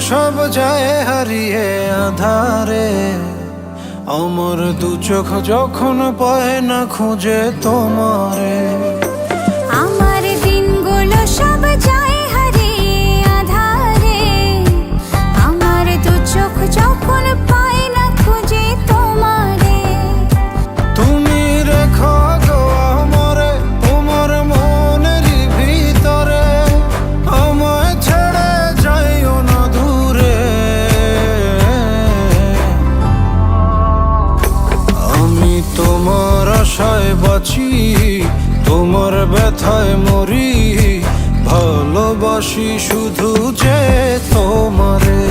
সব যায় হারিয়ে আধারে, আমার দু চোখ যখন পায় না খুঁজে তোমারে। আমার দিনগুলো সব যায় হারিয়ে আধারে, আমার দু চোখ যখন পায় না খুঁজে তোমারে। তুমি রেখো গো আমরে তোমার মনের ভিতরে, আমায় ছেড়ে যাইও না দূরে। আমি তোমার আশায় বাঁচি, তোমার ব্যথায় মরি, ভালোবাসি শুধু যে তোমারে।